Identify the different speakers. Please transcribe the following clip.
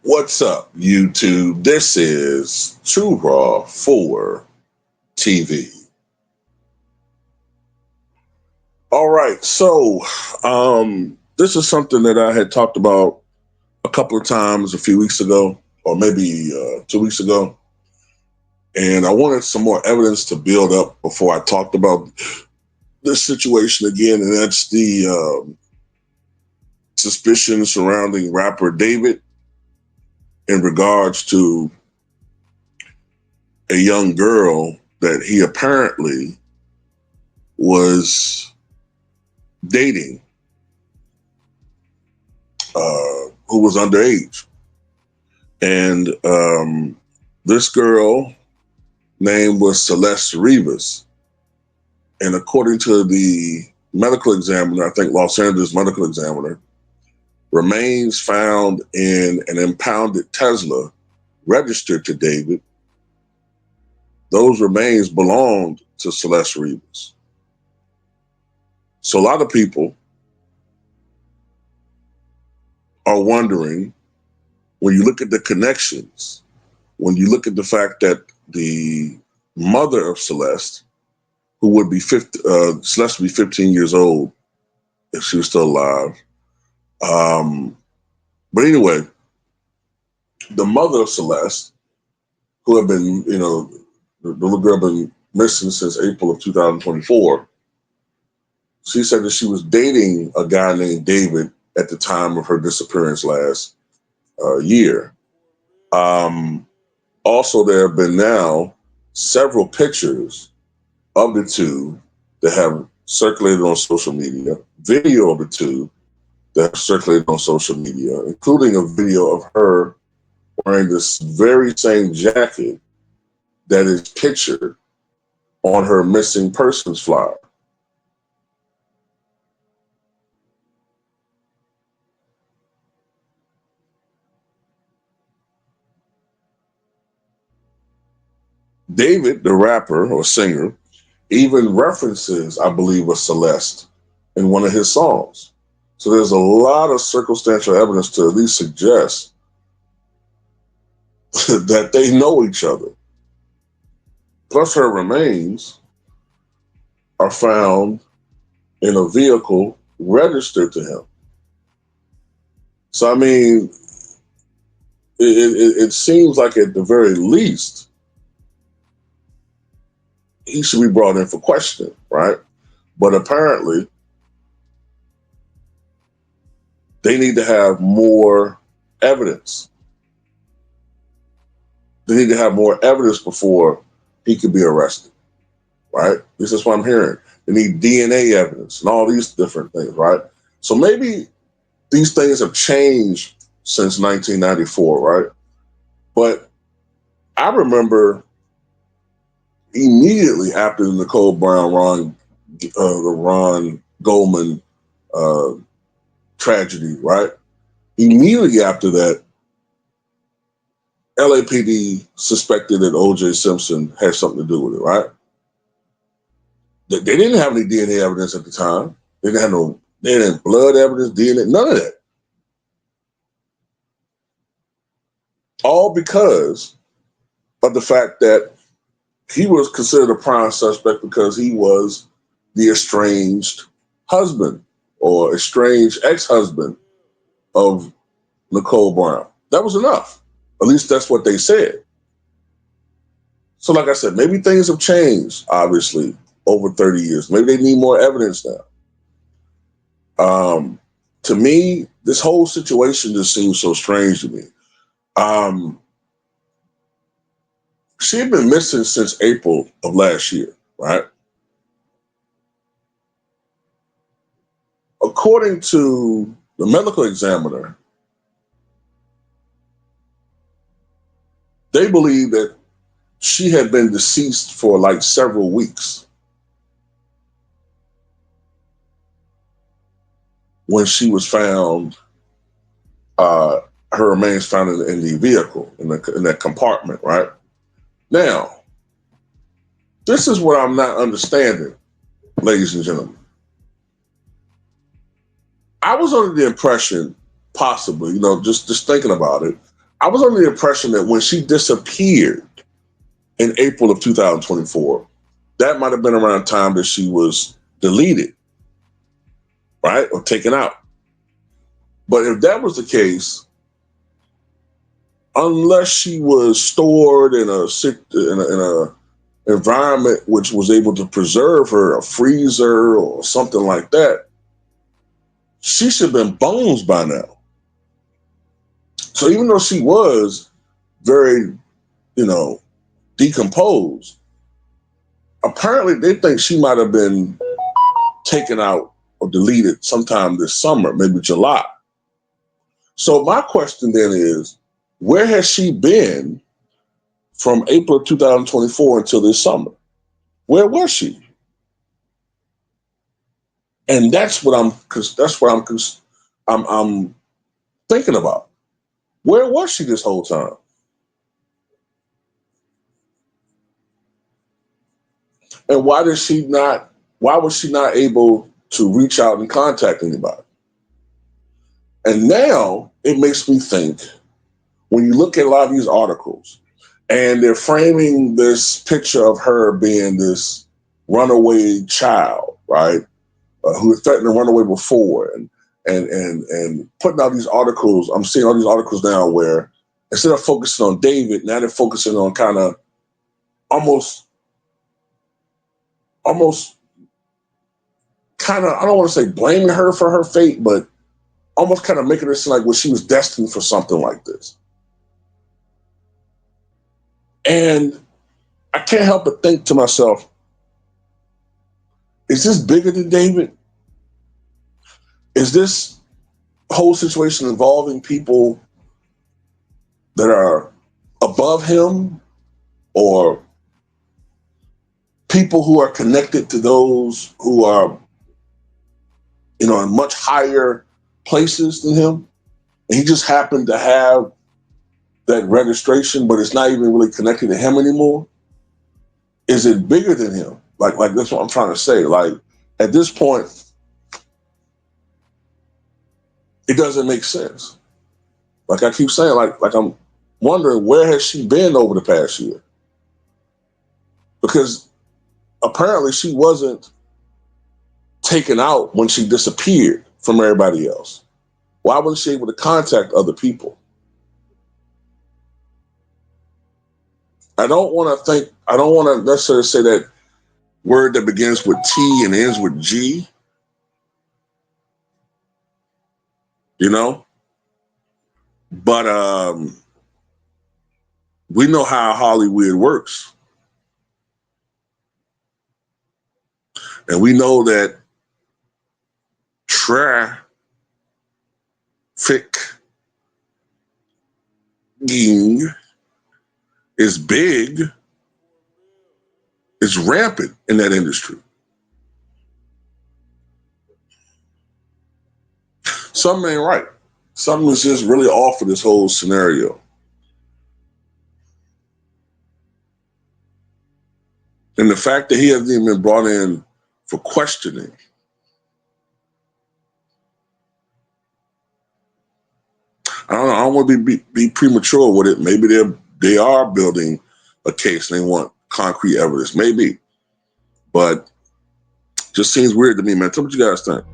Speaker 1: What's up, YouTube? This is True Raw for TV. All right, so this is something that I had talked about a couple of times a few weeks ago, or maybe 2 weeks ago, and I wanted some more evidence to build up before I talked about this situation again, and that's the suspicion surrounding rapper David in regards to a young girl that he apparently was dating, who was underage. And this girl name was Celeste Rivas. And according to the medical examiner, I think Los Angeles medical examiner, remains found in an impounded Tesla registered to David. Those remains belonged to Celeste Rivas. So a lot of people are wondering, when you look at the connections, when you look at the fact that the mother of Celeste, who would be Celeste would be 15 years old if she was still alive. But anyway, the mother of Celeste, who had been, the little girl been missing since April of 2024, she said that she was dating a guy named David at the time of her disappearance last year. Also, there have been now several pictures of the two that have circulated on social media, video of the two that have circulated on social media, including a video of her wearing this very same jacket that is pictured on her missing persons flyer. David, the rapper or singer, even references, I believe, a Celeste in one of his songs. So there's a lot of circumstantial evidence to at least suggest that they know each other. Plus, her remains are found in a vehicle registered to him. So, I mean, it seems like at the very least, he should be brought in for questioning, right? But apparently, they need to have more evidence. They need to have more evidence before he could be arrested, right? This is what I'm hearing. They need DNA evidence and all these different things, right? So maybe these things have changed since 1994, right? But I remember immediately after the Nicole Brown, the Ron Goldman tragedy, right? Immediately after that, LAPD suspected that O.J. Simpson had something to do with it, right? They didn't have any DNA evidence at the time. They didn't have blood evidence, DNA, none of that. All because of the fact that he was considered a prime suspect because he was the estranged husband or estranged ex-husband of Nicole Brown. That was enough. At least that's what they said. So like I said, maybe things have changed, obviously, over 30 years. Maybe they need more evidence now. To me, this whole situation just seems so strange to me. She had been missing since April of last year, right? According to the medical examiner, they believe that she had been deceased for like several weeks when she was found, her remains found in the vehicle, in that compartment, right? Now, this is what I'm not understanding, ladies and gentlemen. I was under the impression, possibly, just thinking about it, I was under the impression that when she disappeared in April of 2024, that might have been around the time that she was deleted, right, or taken out. But if that was the case, unless she was stored in a environment which was able to preserve her, a freezer or something like that, she should have been bones by now. So even though she was very, decomposed, apparently they think she might have been taken out or deleted sometime this summer, maybe July. So my question then is, where has she been from April 2024 until this summer? Where was she? And that's what I'm thinking about. Where was she this whole time? And why was she not able to reach out and contact anybody? And now it makes me think, when you look at a lot of these articles and they're framing this picture of her being this runaway child, right? Who was threatened to run away before, and putting out these articles. I'm seeing all these articles now where instead of focusing on David, now they're focusing on kind of almost kind of, I don't want to say blaming her for her fate, but almost kind of making it seem like, well, she was destined for something like this. And I can't help but think to myself, is this bigger than David? Is this whole situation involving people that are above him, or people who are connected to those who are, in much higher places than him? And he just happened to have that registration, but it's not even really connected to him anymore. Is it bigger than him? Like that's what I'm trying to say. Like, at this point, it doesn't make sense. Like I keep saying, like I'm wondering, where has she been over the past year? Because apparently she wasn't taken out when she disappeared from everybody else. Why wasn't she able to contact other people? I don't want to necessarily say that word that begins with T and ends with G, but we know how Hollywood works. And we know that trafficking is big. It's rampant in that industry. Something ain't right. Something is just really off with this whole scenario. And the fact that he hasn't even been brought in for questioning. I don't know. I don't want to be premature with it. Maybe they are building a case and they want concrete evidence. Maybe. But just seems weird to me, man. Tell me what you guys think.